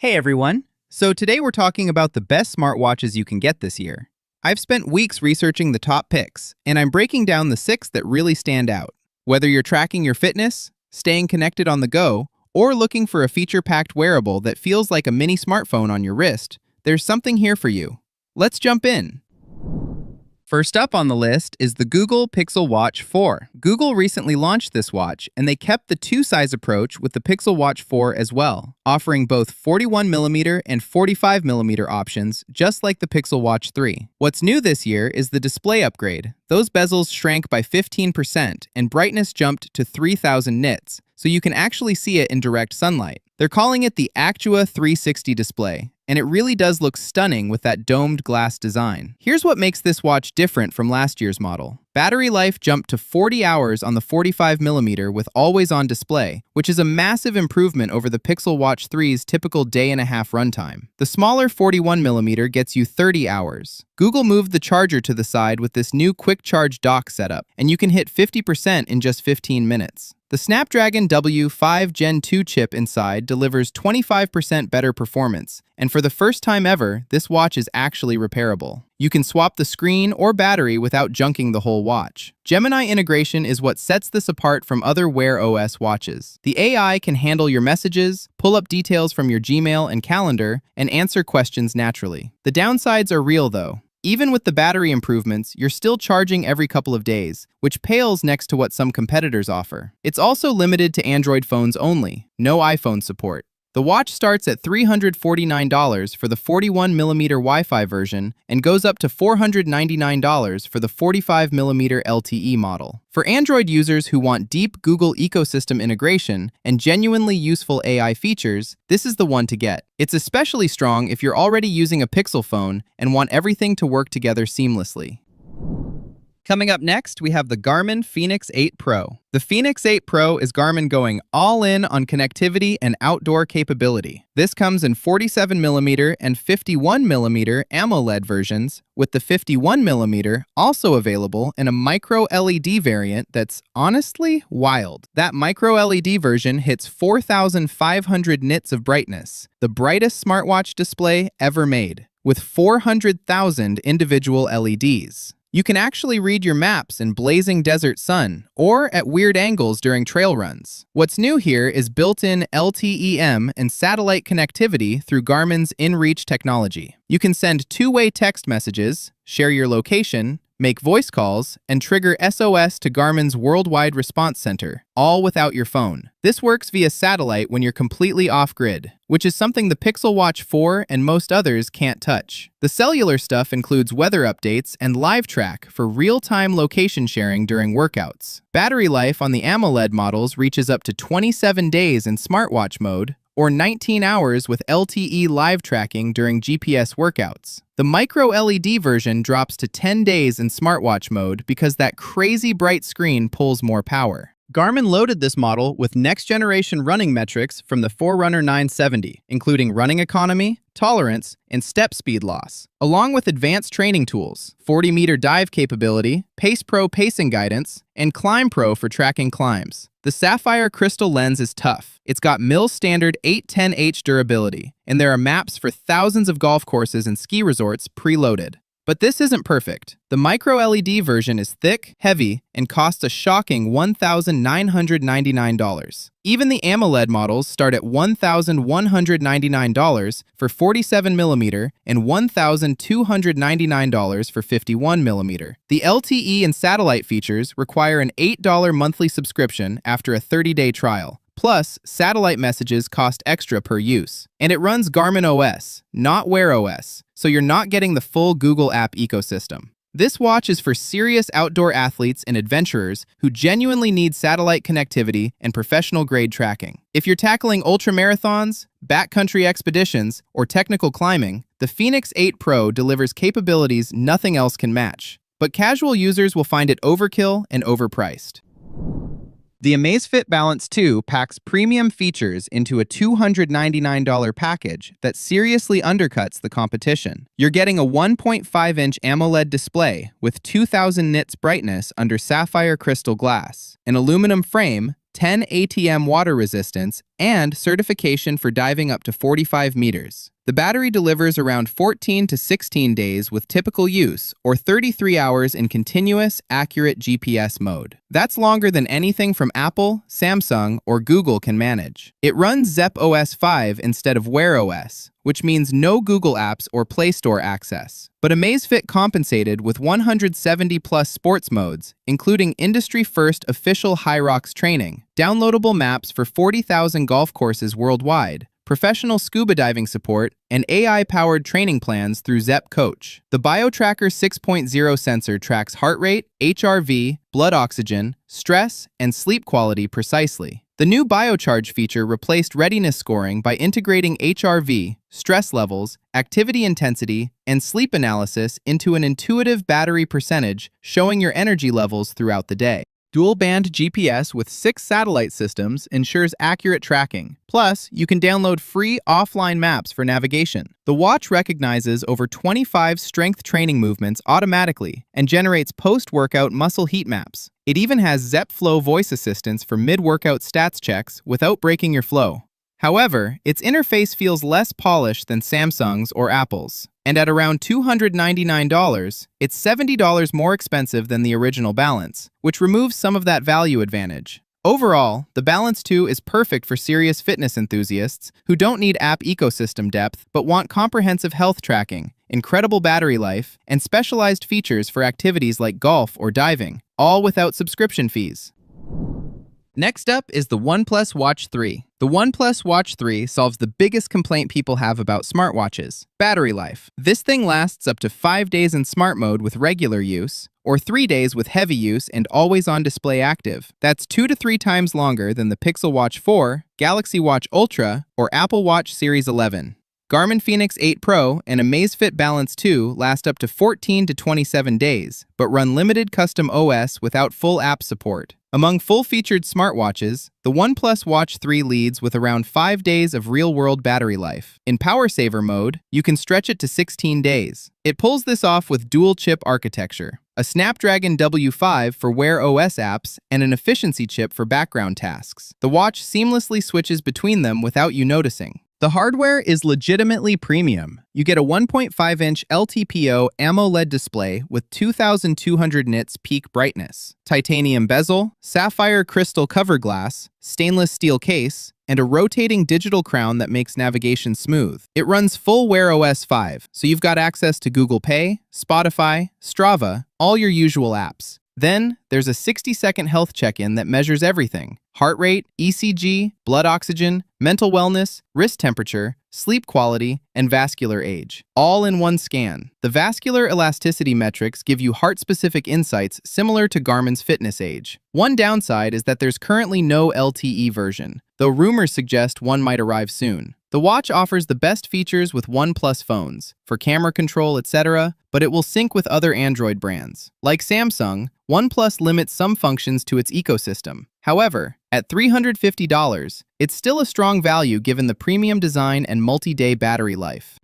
Hey everyone! So today we're talking about the best smartwatches you can get this year. I've spent weeks researching the top picks, and I'm breaking down the 6 that really stand out. Whether you're tracking your fitness, staying connected on the go, or looking for a feature-packed wearable that feels like a mini smartphone on your wrist, there's something here for you. Let's jump in. First up on the list is the Google Pixel Watch 4. Google recently launched this watch, and they kept the two-size approach with the Pixel Watch 4 as well, offering both 41mm and 45mm options, just like the Pixel Watch 3. What's new this year is the display upgrade. Those bezels shrank by 15%, and brightness jumped to 3000 nits, so you can actually see it in direct sunlight. They're calling it the Actua 360 display, and it really does look stunning with that domed glass design. Here's what makes this watch different from last year's model. Battery life jumped to 40 hours on the 45mm with always-on display, which is a massive improvement over the Pixel Watch 3's typical day-and-a-half runtime. The smaller 41mm gets you 30 hours. Google moved the charger to the side with this new quick charge dock setup, and you can hit 50% in just 15 minutes. The Snapdragon W5 Gen 2 chip inside delivers 25% better performance, and for the first time ever, this watch is actually repairable. You can swap the screen or battery without junking the whole watch. Gemini integration is what sets this apart from other Wear OS watches. The AI can handle your messages, pull up details from your Gmail and calendar, and answer questions naturally. The downsides are real though. Even with the battery improvements, you're still charging every couple of days, which pales next to what some competitors offer. It's also limited to Android phones only, no iPhone support. The watch starts at $349 for the 41mm Wi-Fi version and goes up to $499 for the 45mm LTE model. For Android users who want deep Google ecosystem integration and genuinely useful AI features, this is the one to get. It's especially strong if you're already using a Pixel phone and want everything to work together seamlessly. Coming up next, we have the Garmin Fenix 8 Pro. The Fenix 8 Pro is Garmin going all in on connectivity and outdoor capability. This comes in 47mm and 51mm AMOLED versions, with the 51mm also available in a micro LED variant that's honestly wild. That micro LED version hits 4,500 nits of brightness, the brightest smartwatch display ever made, with 400,000 individual LEDs. You can actually read your maps in blazing desert sun or at weird angles during trail runs. What's new here is built-in LTE-M and satellite connectivity through Garmin's InReach technology. You can send two-way text messages, share your location, make voice calls, and trigger SOS to Garmin's Worldwide Response Center, all without your phone. This works via satellite when you're completely off-grid, which is something the Pixel Watch 4 and most others can't touch. The cellular stuff includes weather updates and live track for real-time location sharing during workouts. Battery life on the AMOLED models reaches up to 27 days in smartwatch mode, or 19 hours with LTE live tracking during GPS workouts. The micro LED version drops to 10 days in smartwatch mode because that crazy bright screen pulls more power. Garmin loaded this model with next-generation running metrics from the Forerunner 970, including running economy, tolerance, and step speed loss, along with advanced training tools, 40-meter dive capability, Pace Pro pacing guidance, and Climb Pro for tracking climbs. The sapphire crystal lens is tough. It's got mil-standard 810H durability, and there are maps for thousands of golf courses and ski resorts preloaded. But this isn't perfect. The micro LED version is thick, heavy, and costs a shocking $1,999. Even the AMOLED models start at $1,199 for 47mm and $1,299 for 51mm. The LTE and satellite features require an $8 monthly subscription after a 30-day trial. Plus, satellite messages cost extra per use. And it runs Garmin OS, not Wear OS, so you're not getting the full Google app ecosystem. This watch is for serious outdoor athletes and adventurers who genuinely need satellite connectivity and professional-grade tracking. If you're tackling ultramarathons, backcountry expeditions, or technical climbing, the Fenix 8 Pro delivers capabilities nothing else can match. But casual users will find it overkill and overpriced. The Amazfit Balance 2 packs premium features into a $299 package that seriously undercuts the competition. You're getting a 1.5-inch AMOLED display with 2000 nits brightness under sapphire crystal glass, an aluminum frame, 10 ATM water resistance, and certification for diving up to 45 meters. The battery delivers around 14 to 16 days with typical use, or 33 hours in continuous, accurate GPS mode. That's longer than anything from Apple, Samsung, or Google can manage. It runs Zepp OS 5 instead of Wear OS, which means no Google apps or Play Store access. But Amazfit compensated with 170-plus sports modes, including industry-first official Hyrox training, downloadable maps for 40,000 golf courses worldwide, professional scuba diving support, and AI-powered training plans through Zepp Coach. The BioTracker 6.0 sensor tracks heart rate, HRV, blood oxygen, stress, and sleep quality precisely. The new BioCharge feature replaced readiness scoring by integrating HRV, stress levels, activity intensity, and sleep analysis into an intuitive battery percentage, showing your energy levels throughout the day. Dual-band GPS with 6 satellite systems ensures accurate tracking. Plus, you can download free offline maps for navigation. The watch recognizes over 25 strength training movements automatically and generates post-workout muscle heat maps. It even has Zepp Flow voice assistance for mid-workout stats checks without breaking your flow. However, its interface feels less polished than Samsung's or Apple's. And at around $299, it's $70 more expensive than the original Balance, which removes some of that value advantage. Overall, the Balance 2 is perfect for serious fitness enthusiasts who don't need app ecosystem depth but want comprehensive health tracking, incredible battery life, and specialized features for activities like golf or diving, all without subscription fees. Next up is the OnePlus Watch 3. The OnePlus Watch 3 solves the biggest complaint people have about smartwatches: battery life. This thing lasts up to 5 days in smart mode with regular use, or 3 days with heavy use and always-on display active. That's 2 to 3 times longer than the Pixel Watch 4, Galaxy Watch Ultra, or Apple Watch Series 11. Garmin Fenix 8 Pro and Amazfit Balance 2 last up to 14 to 27 days, but run limited custom OS without full app support. Among full-featured smartwatches, the OnePlus Watch 3 leads with around 5 days of real-world battery life. In power saver mode, you can stretch it to 16 days. It pulls this off with dual-chip architecture, a Snapdragon W5 for Wear OS apps, and an efficiency chip for background tasks. The watch seamlessly switches between them without you noticing. The hardware is legitimately premium. You get a 1.5-inch LTPO AMOLED display with 2200 nits peak brightness, titanium bezel, sapphire crystal cover glass, stainless steel case, and a rotating digital crown that makes navigation smooth. It runs full Wear OS 5, so you've got access to Google Pay, Spotify, Strava, all your usual apps. Then, there's a 60-second health check-in that measures everything: heart rate, ECG, blood oxygen, mental wellness, wrist temperature, sleep quality, and vascular age, all in one scan. The vascular elasticity metrics give you heart-specific insights similar to Garmin's Fitness Age. One downside is that there's currently no LTE version, though rumors suggest one might arrive soon. The watch offers the best features with OnePlus phones, for camera control, etc., but it will sync with other Android brands. Like Samsung, OnePlus limits some functions to its ecosystem. However, at $350, it's still a strong value given the premium design and multi-day battery life.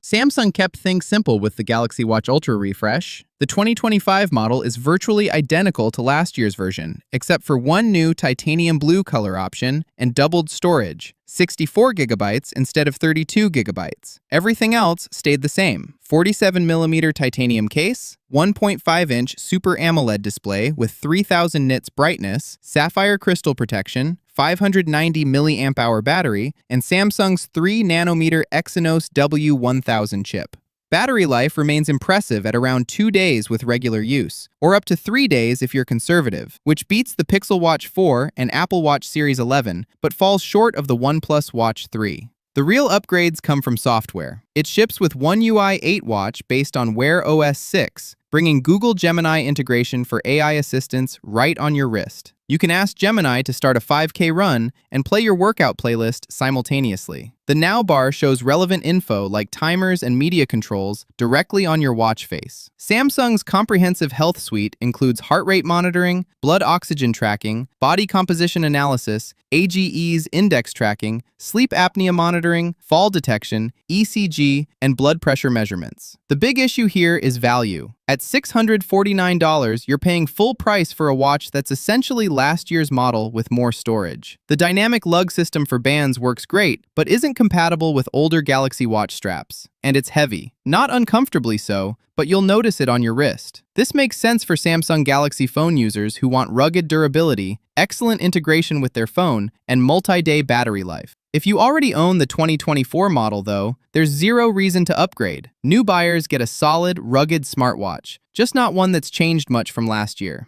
Samsung kept things simple with the Galaxy Watch Ultra refresh. The 2025 model is virtually identical to last year's version, except for one new titanium blue color option and doubled storage, 64 gigabytes instead of 32 gigabytes. Everything else stayed the same: 47mm titanium case, 1.5-inch Super AMOLED display with 3000 nits brightness, sapphire crystal protection, 590 mAh battery, and Samsung's 3nm Exynos W1000 chip. Battery life remains impressive at around 2 days with regular use, or up to 3 days if you're conservative, which beats the Pixel Watch 4 and Apple Watch Series 11, but falls short of the OnePlus Watch 3. The real upgrades come from software. It ships with One UI 8 Watch based on Wear OS 6, bringing Google Gemini integration for AI assistance right on your wrist. You can ask Gemini to start a 5K run and play your workout playlist simultaneously. The Now bar shows relevant info like timers and media controls directly on your watch face. Samsung's comprehensive health suite includes heart rate monitoring, blood oxygen tracking, body composition analysis, AGE's index tracking, sleep apnea monitoring, fall detection, ECG, and blood pressure measurements. The big issue here is value. At $649, you're paying full price for a watch that's essentially last year's model with more storage. The dynamic lug system for bands works great, but isn't compatible with older Galaxy Watch straps. And it's heavy. Not uncomfortably so, but you'll notice it on your wrist. This makes sense for Samsung Galaxy phone users who want rugged durability, excellent integration with their phone, and multi-day battery life. If you already own the 2024 model, though, there's zero reason to upgrade. New buyers get a solid, rugged smartwatch, just not one that's changed much from last year.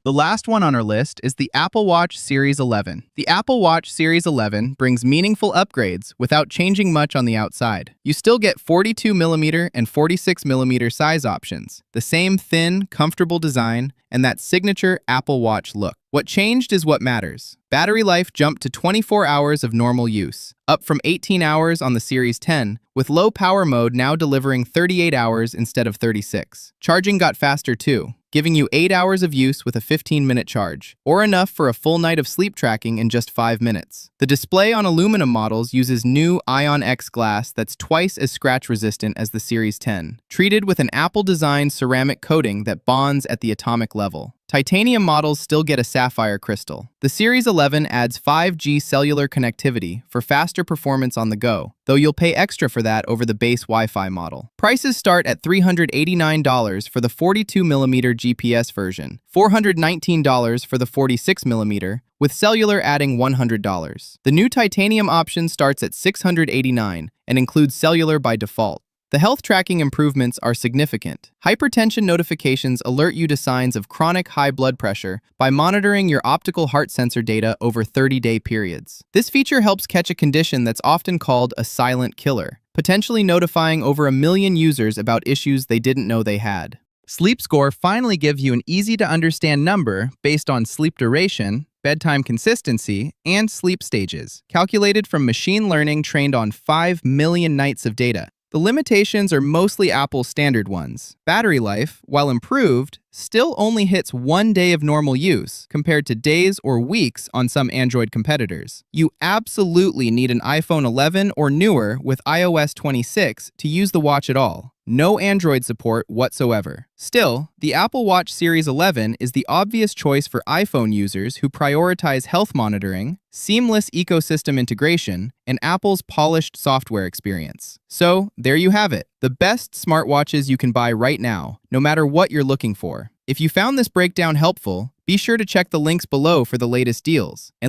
The last one on our list is the Apple Watch Series 11. The Apple Watch Series 11 brings meaningful upgrades without changing much on the outside. You still get 42mm and 46mm size options, the same thin, comfortable design, and that signature Apple Watch look. What changed is what matters. Battery life jumped to 24 hours of normal use, up from 18 hours on the Series 10, with low power mode now delivering 38 hours instead of 36. Charging got faster too, giving you 8 hours of use with a 15-minute charge, or enough for a full night of sleep tracking in just 5 minutes. The display on aluminum models uses new Ion X glass that's twice as scratch-resistant as the Series 10, treated with an Apple-designed ceramic coating that bonds at the atomic level. Titanium models still get a sapphire crystal. The Series 11 adds 5G cellular connectivity for faster performance on the go, though you'll pay extra for that over the base Wi-Fi model. Prices start at $389 for the 42mm GPS version, $419 for the 46mm, with cellular adding $100. The new titanium option starts at $689 and includes cellular by default. The health tracking improvements are significant. Hypertension notifications alert you to signs of chronic high blood pressure by monitoring your optical heart sensor data over 30-day periods. This feature helps catch a condition that's often called a silent killer, potentially notifying over 1 million users about issues they didn't know they had. Sleep Score finally gives you an easy-to-understand number based on sleep duration, bedtime consistency, and sleep stages, calculated from machine learning trained on 5 million nights of data. The limitations are mostly Apple's standard ones. Battery life, while improved, still only hits 1 day of normal use, compared to days or weeks on some Android competitors. You absolutely need an iPhone 11 or newer with iOS 26 to use the watch at all. No Android support whatsoever. Still, the Apple Watch Series 11 is the obvious choice for iPhone users who prioritize health monitoring, seamless ecosystem integration, and Apple's polished software experience. So, there you have it. The best smartwatches you can buy right now, no matter what you're looking for. If you found this breakdown helpful, be sure to check the links below for the latest deals. And